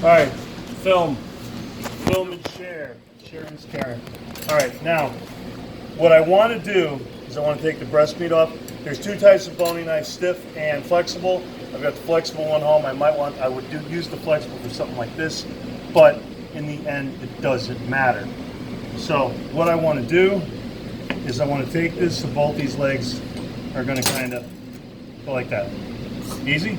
All right, film and share. Sharing's caring. All right, now what I want to do is I want to take the breast meat off. There's two types of boning knives, stiff and flexible. I've got the flexible one home. I would use the flexible for something like this, but in the end, it doesn't matter. So what I want to do is I want to take this, so both these legs are going to kind of go like that. Easy.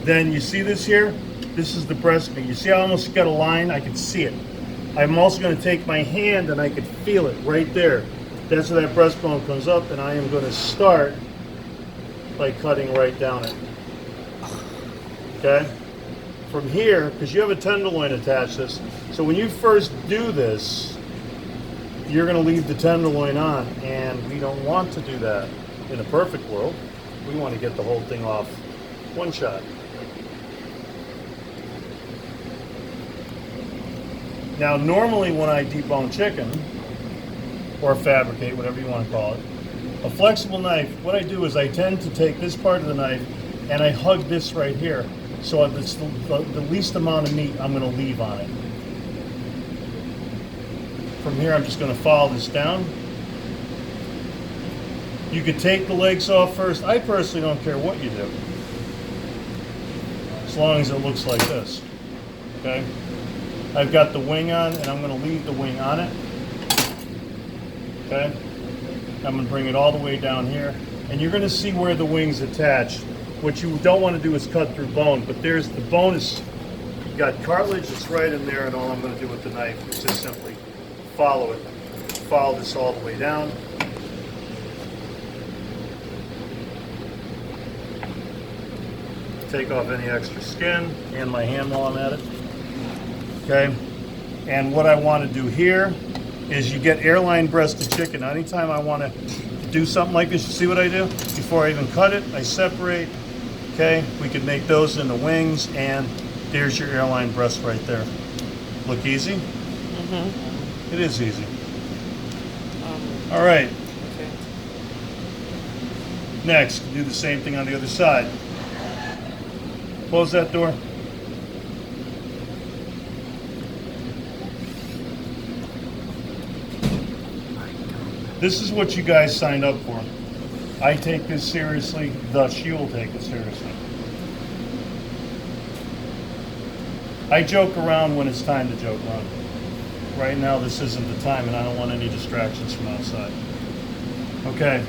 Then you see this here? This is the breast meat. You see I almost got a line? I can see it. I'm also going to take my hand and I can feel it right there. That's where that breastbone comes up, and I am going to start by cutting right down it. Okay? From here, because you have a tenderloin attached to this, so when you first do this, you're going to leave the tenderloin on, and we don't want to do that. In a perfect world, we want to get the whole thing off one shot. Now, normally when I debone chicken, or fabricate, whatever you want to call it, a flexible knife, what I do is I tend to take this part of the knife and I hug this right here, so it's the least amount of meat I'm going to leave on it. From here, I'm just going to follow this down. You could take the legs off first. I personally don't care what you do, as long as it looks like this. Okay? I've got the wing on, and I'm going to leave the wing on it. Okay? I'm going to bring it all the way down here, and you're going to see where the wings attach. What you don't want to do is cut through bone, but there's the bone is, you've got cartilage that's right in there, and all I'm going to do with the knife is just simply follow it. Follow this all the way down. Take off any extra skin, and my hand while I'm at it. Okay? And what I want to do here is you get airline breasted chicken. Anytime I want to do something like this, you see what I do? Before I even cut it, I separate. Okay? We could make those into wings, and there's your airline breast right there. Look easy? Mm-hmm. It is easy. All right. Okay. Next, do the same thing on the other side. Close that door. This is what you guys signed up for. I take this seriously, thus you will take it seriously. I joke around when it's time to joke around. Right now, this isn't the time, and I don't want any distractions from outside. Okay.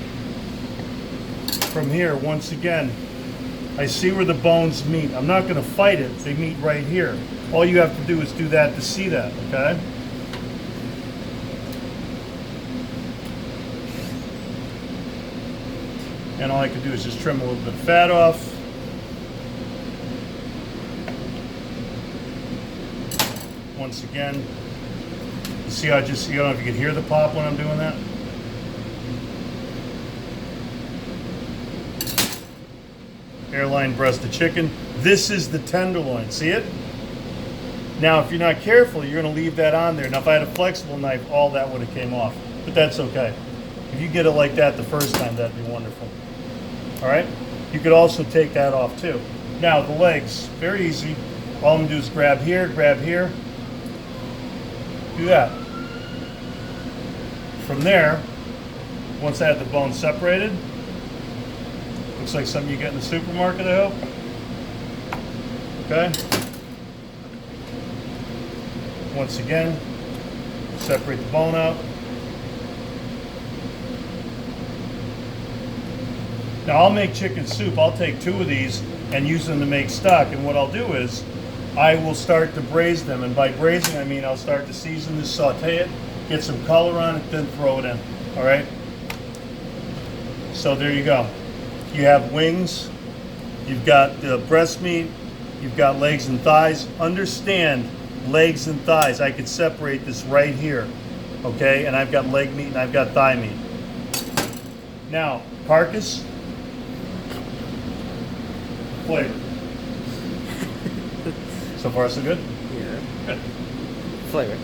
From here, once again, I see where the bones meet. I'm not going to fight it. They meet right here. All you have to do is do that to see that, okay? And all I can do is just trim a little bit of fat off. Once again, you see how I don't know if you can hear the pop when I'm doing that. Airline breasted chicken. This is the tenderloin. See it? Now, if you're not careful, you're going to leave that on there. Now, if I had a flexible knife, all that would have came off. But that's okay. If you get it like that the first time, that'd be wonderful. All right? You could also take that off too. Now, the legs, very easy. All I'm going to do is grab here, do that. From there, once I have the bone separated, looks like something you get in the supermarket, I hope. Okay? Once again, separate the bone out. Now I'll make chicken soup. I'll take 2 of these and use them to make stock. And what I'll do is I will start to braise them. And by braising, I mean I'll start to season this, saute it, get some color on it, then throw it in. All right? So there you go. You have wings, you've got the breast meat, you've got legs and thighs. Understand, legs and thighs, I could separate this right here, okay? And I've got leg meat and I've got thigh meat. Now, carcass, flavor. So far, so good? Yeah. Good. Flavor.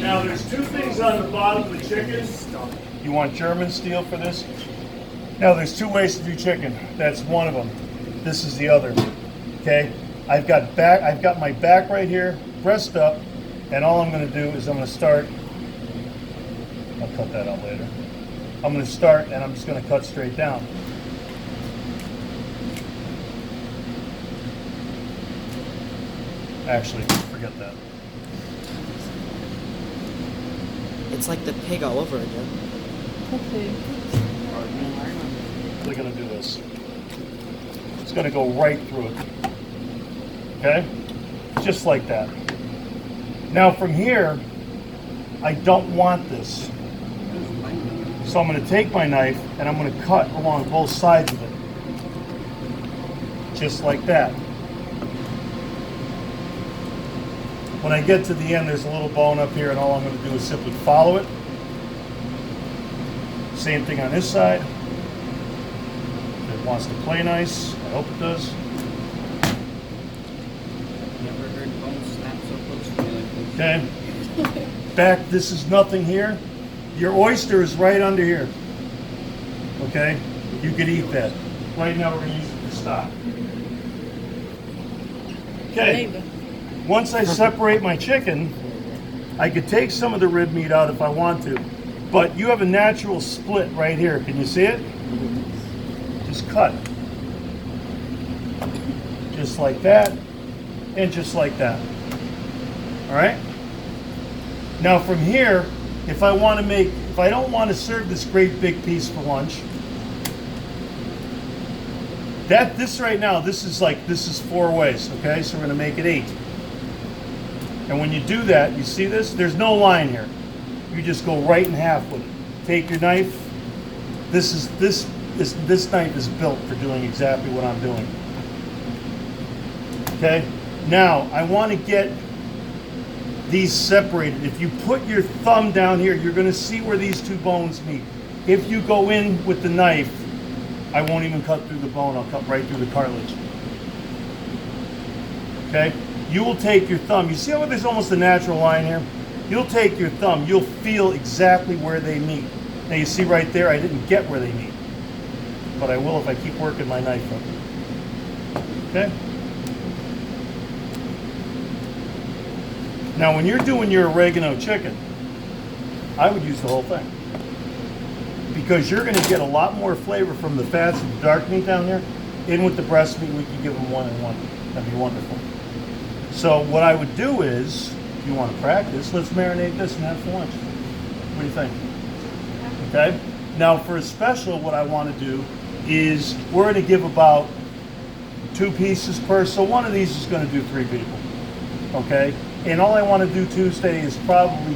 Now, there's 2 things on the bottom of the chicken. You want German steel for this? Now there's two ways to do chicken. That's one of them. This is the other. Okay? I've got my back right here, breast up, and all I'm going to do is I'm going to start. I'll cut that out later. I'm going to start and I'm just going to cut straight down. Actually, forget that. It's like the pig all over again. Okay. We're going to do this. It's going to go right through it. Okay? Just like that. Now from here, I don't want this. So I'm going to take my knife and I'm going to cut along both sides of it. Just like that. When I get to the end, there's a little bone up here, and all I'm going to do is simply follow it. Same thing on this side. If it wants to play nice, I hope it does. Never heard bone snap so close to me like this. Okay. Back, this is nothing here. Your oyster is right under here. Okay? You could eat that. Right now we're going to use it for stock. Okay. Once I separate my chicken, I could take some of the rib meat out if I want to. But you have a natural split right here. Can you see it? Just cut. Just like that. And just like that. Alright? Now from here, if I don't want to serve this great big piece for lunch, this right now, this is 4 ways, okay? So we're going to make it 8. And when you do that, you see this? There's no line here. You just go right in half with it. Take your knife. This knife is built for doing exactly what I'm doing. Okay? Now, I want to get these separated. If you put your thumb down here, you're going to see where these two bones meet. If you go in with the knife, I won't even cut through the bone. I'll cut right through the cartilage. Okay? You will take your thumb. You see how there's almost a natural line here? You'll take your thumb. You'll feel exactly where they meet. Now you see right there, I didn't get where they meet. But I will if I keep working my knife up. Okay? Now when you're doing your oregano chicken, I would use the whole thing. Because you're going to get a lot more flavor from the fats and the dark meat down here. In with the breast meat, we could give them 1 and 1. That'd be wonderful. So what I would do is, if you want to practice, let's marinate this and have for lunch. What do you think? Okay? Now for a special, what I want to do is, we're going to give about 2 pieces per, so one of these is going to do 3 people. Okay? And all I want to do Tuesday is probably